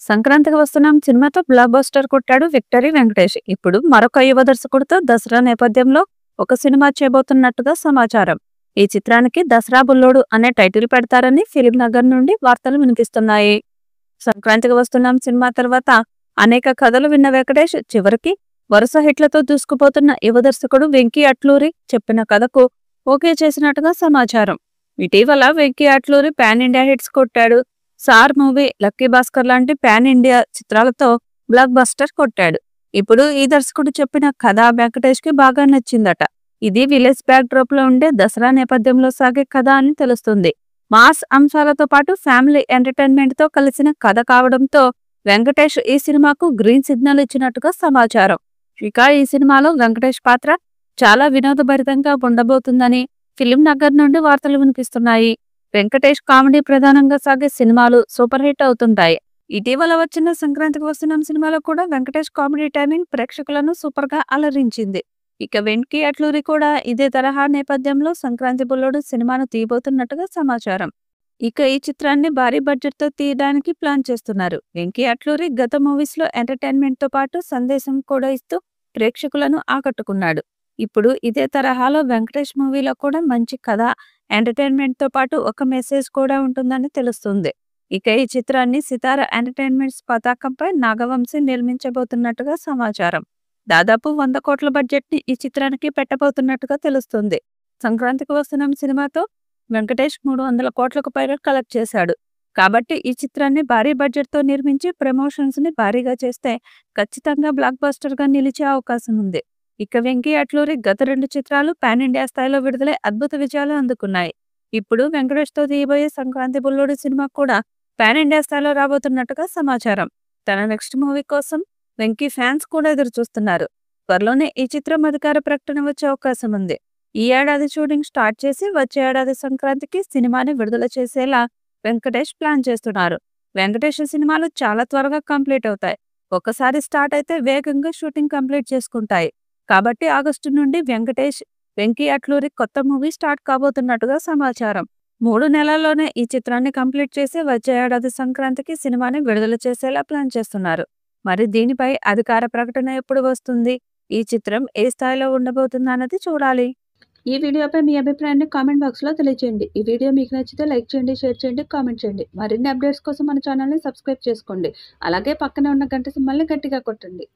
సంక్రాంతికి వస్తున్నాం సినిమాతో బ్లాక్ బస్టర్ కొట్టాడు విక్టరీ వెంకటేష్. ఇప్పుడు మరొక యువ దర్శకుడితో దసరా నేపథ్యంలో ఒక సినిమా చేయబోతున్నట్టుగా సమాచారం. ఈ చిత్రానికి దసరా బుల్లోడు అనే టైటిల్ పెడతారని ఫిలిం నగర్ నుండి వార్తలు వినిపిస్తున్నాయి. సంక్రాంతికి వస్తున్నాం సినిమా తర్వాత అనేక కథలు విన్న వెంకటేష్ చివరికి వరుస హిట్లతో దూసుకుపోతున్న యువ దర్శకుడు వెంకీ అట్లూరి చెప్పిన కథకు ఓకే చేసినట్టుగా సమాచారం. ఇటీవల Venky Atluri pan India hits కొట్టాడు. సార్ మూవీ, లక్కీ భాస్కర్ లాంటి పాన్ ఇండియా చిత్రాలతో బ్లాక్ బస్టర్ కొట్టాడు. ఇప్పుడు ఈ దర్శకుడు చెప్పిన కథ వెంకటేష్ కి బాగా నచ్చిందట. ఇది విలేజ్ బ్యాక్ డ్రాప్ లో ఉండే దసరా నేపథ్యంలో సాగే కథ అని తెలుస్తుంది. మాస్ అంశాలతో పాటు ఫ్యామిలీ ఎంటర్టైన్మెంట్ తో కలిసిన కథ కావడంతో వెంకటేష్ ఈ సినిమాకు గ్రీన్ సిగ్నల్ ఇచ్చినట్టుగా సమాచారం. ఇక ఈ సినిమాలో వెంకటేష్ పాత్ర చాలా వినోదభరితంగా ఉండబోతుందని ఫిలిం నగర్ నుండి వార్తలు వినిపిస్తున్నాయి. వెంకటేష్ కామెడీ ప్రధానంగా సాగే సినిమాలు సూపర్ హిట్ అవుతుంటాయి. ఇటీవల వచ్చిన సంక్రాంతికి వస్తున్నాం సినిమాలో కూడా వెంకటేష్ కామెడీ టైమింగ్ ప్రేక్షకులను సూపర్ గా అలరించింది. ఇక వెంకీ అట్లూరి కూడా ఇదే తరహా నేపథ్యంలో సంక్రాంతి బుల్లోడు సినిమాను తీయబోతున్నట్టుగా సమాచారం. ఇక ఈ చిత్రాన్ని భారీ బడ్జెట్ తో తీయడానికి ప్లాన్ చేస్తున్నారు. వెంకీ అట్లూరి గత మూవీస్ లో ఎంటర్టైన్మెంట్ తో పాటు సందేశం కూడా ఇస్తూ ప్రేక్షకులను ఆకట్టుకున్నాడు. ఇప్పుడు ఇదే తరహాలో వెంకటేష్ మూవీలో కూడా మంచి కథ, ఎంటర్టైన్మెంట్ తో పాటు ఒక మెసేజ్ కూడా ఉంటుందని తెలుస్తుంది. ఇక ఈ చిత్రాన్ని సితార ఎంటర్టైన్మెంట్స్ పతాకంపై నాగవంశీ నిర్మించబోతున్నట్టుగా సమాచారం. దాదాపు 100 కోట్ల బడ్జెట్ ని ఈ చిత్రానికి పెట్టబోతున్నట్టుగా తెలుస్తుంది. సంక్రాంతికి వస్తున్నాం సినిమాతో వెంకటేష్ 300 కోట్లకు పైగా కలెక్ట్ చేశాడు. కాబట్టి ఈ చిత్రాన్ని భారీ బడ్జెట్ తో నిర్మించి ప్రమోషన్స్ ని భారీగా చేస్తే ఖచ్చితంగా బ్లాక్ బస్టర్ గా నిలిచే అవకాశం ఉంది. ఇక వెంకీ అట్లూరి గత 2 చిత్రాలు పాన్ ఇండియా స్థాయిలో విడుదలై అద్భుత విజయాలు అందుకున్నాయి. ఇప్పుడు వెంకటేష్ తో తీయబోయే సంక్రాంతి బుల్లోడు సినిమా కూడా పాన్ ఇండియా స్థాయిలో రాబోతున్నట్టుగా సమాచారం. తన నెక్స్ట్ మూవీ కోసం వెంకీ ఫ్యాన్స్ కూడా ఎదురు చూస్తున్నారు. త్వరలోనే ఈ చిత్రం అధికార ప్రకటన వచ్చే అవకాశం ఉంది. ఈ ఏడాది షూటింగ్ స్టార్ట్ చేసి వచ్చే ఏడాది సంక్రాంతికి సినిమాని విడుదల చేసేలా వెంకటేష్ ప్లాన్ చేస్తున్నారు. వెంకటేష్ సినిమాలు చాలా త్వరగా కంప్లీట్ అవుతాయి. ఒకసారి స్టార్ట్ అయితే వేగంగా షూటింగ్ కంప్లీట్ చేసుకుంటాయి. కాబట్టి ఆగస్టు నుండి వెంకీ అట్లూరి కొత్త మూవీ స్టార్ట్ కాబోతున్నట్టుగా సమాచారం. 3 నెలల్లోనే ఈ చిత్రాన్ని కంప్లీట్ చేసి వచ్చే ఏడాది సంక్రాంతికి సినిమాని విడుదల చేసేలా ప్లాన్ చేస్తున్నారు. మరి దీనిపై అధికార ప్రకటన ఎప్పుడు వస్తుంది? ఈ చిత్రం ఏ స్థాయిలో ఉండబోతుందా అన్నది చూడాలి. ఈ వీడియోపై మీ అభిప్రాయాన్ని కామెంట్ బాక్స్ లో తెలియజేయండి. ఈ వీడియో మీకు నచ్చితే లైక్ చేయండి, షేర్ చేయండి, కామెంట్ చేయండి. మరిన్ని అప్డేట్స్ కోసం మన ఛానల్ని సబ్స్క్రైబ్ చేసుకోండి. అలాగే పక్కనే ఉన్న గంట సింబల్ని గట్టిగా కొట్టండి.